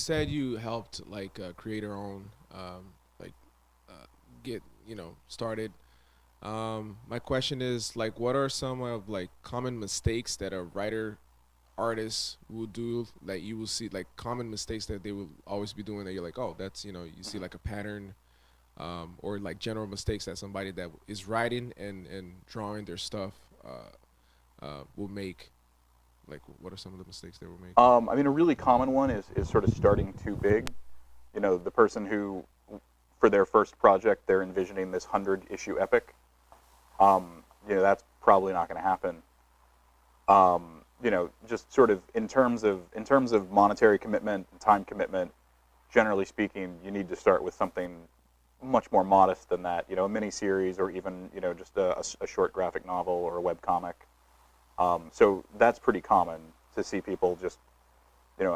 said you helped like create your own like get started. My question is like, what are some of like common mistakes that a writer artist will do that you will see like common mistakes that they will always be doing that you're like, oh, that's you see like a pattern, or like general mistakes that somebody that is writing and drawing their stuff will make. Like, what are some of the mistakes they will make? I mean, a really common one is sort of starting too big. The person who, for their first project, they're envisioning this 100-issue epic. That's probably not going to happen. Just sort of in terms of monetary commitment and time commitment, generally speaking, you need to start with something much more modest than that. A mini series or even just a short graphic novel or a web comic. So that's pretty common to see people just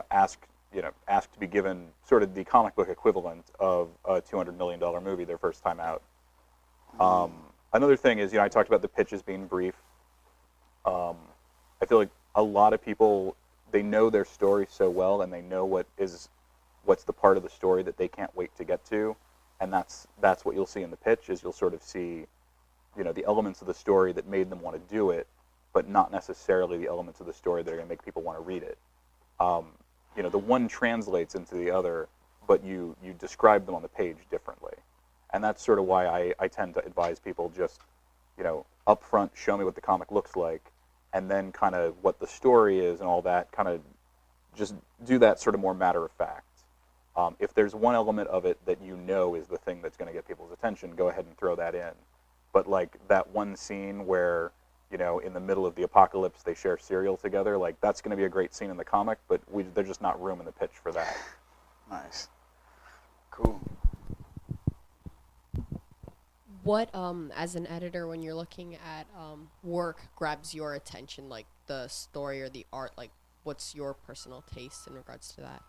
ask to be given sort of the comic book equivalent of a $200 million movie their first time out. Another thing is, I talked about the pitches being brief. I feel like a lot of people, they know their story so well, and they know what's the part of the story that they can't wait to get to, and that's what you'll see in the pitch. Is you'll sort of see, the elements of the story that made them want to do it, but not necessarily the elements of the story that are going to make people want to read it. The one translates into the other, but you describe them on the page differently. And that's sort of why I tend to advise people just, up front, show me what the comic looks like, and then kind of what the story is and all that, kind of just do that sort of more matter of fact. If there's one element of it that is the thing that's going to get people's attention, go ahead and throw that in. But like that one scene where, in the middle of the apocalypse, they share cereal together. Like, that's going to be a great scene in the comic, but there's just not room in the pitch for that. Nice. Cool. What, as an editor, when you're looking at work, grabs your attention, like the story or the art? Like, what's your personal taste in regards to that?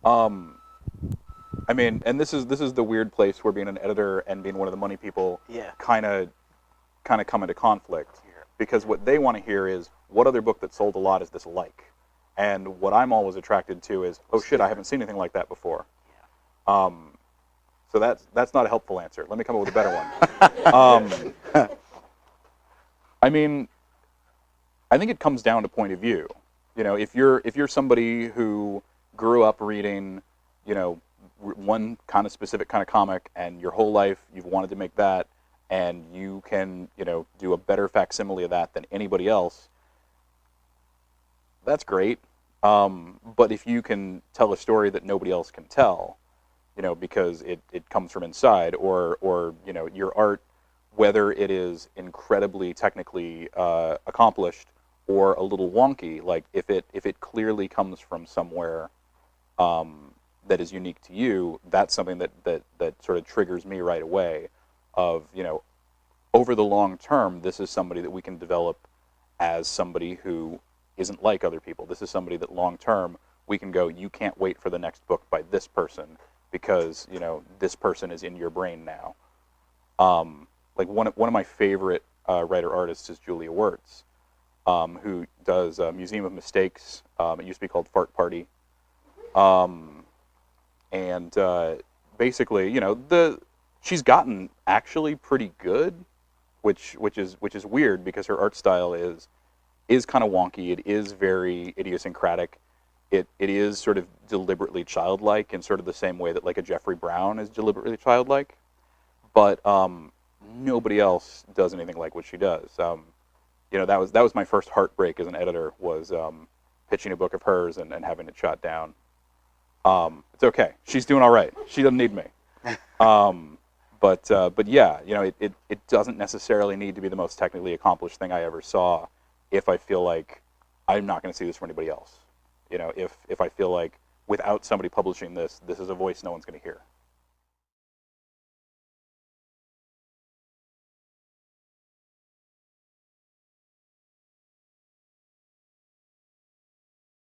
I mean, and this is the weird place where being an editor and being one of the money people, Yeah. kind of come into conflict. Because what they want to hear is, what other book that sold a lot is this like? And what I'm always attracted to is, oh shit, I haven't seen anything like that before. So that's not a helpful answer. Let me come up with a better one. I mean, I think it comes down to point of view. If you're somebody who grew up reading, one kind of specific kind of comic, and your whole life you've wanted to make that, and you can, do a better facsimile of that than anybody else, that's great. But if you can tell a story that nobody else can tell, because it comes from inside, or your art, whether it is incredibly technically accomplished or a little wonky, like if it clearly comes from somewhere that is unique to you, that's something that sort of triggers me right away. Of, over the long term, this is somebody that we can develop as somebody who isn't like other people. This is somebody that long term we can go, you can't wait for the next book by this person because, this person is in your brain now. Like one of my favorite writer artists is Julia Wirtz, who does Museum of Mistakes. It used to be called Fart Party. And basically, she's gotten actually pretty good, which is weird because her art style is kind of wonky. It is very idiosyncratic. It is sort of deliberately childlike in sort of the same way that like a Jeffrey Brown is deliberately childlike. But nobody else does anything like what she does. That was my first heartbreak as an editor, was pitching a book of hers and having it shot down. It's okay. She's doing all right. She doesn't need me. But yeah, it doesn't necessarily need to be the most technically accomplished thing I ever saw if I feel like I'm not going to see this from anybody else. If I feel like without somebody publishing this is a voice no one's going to hear.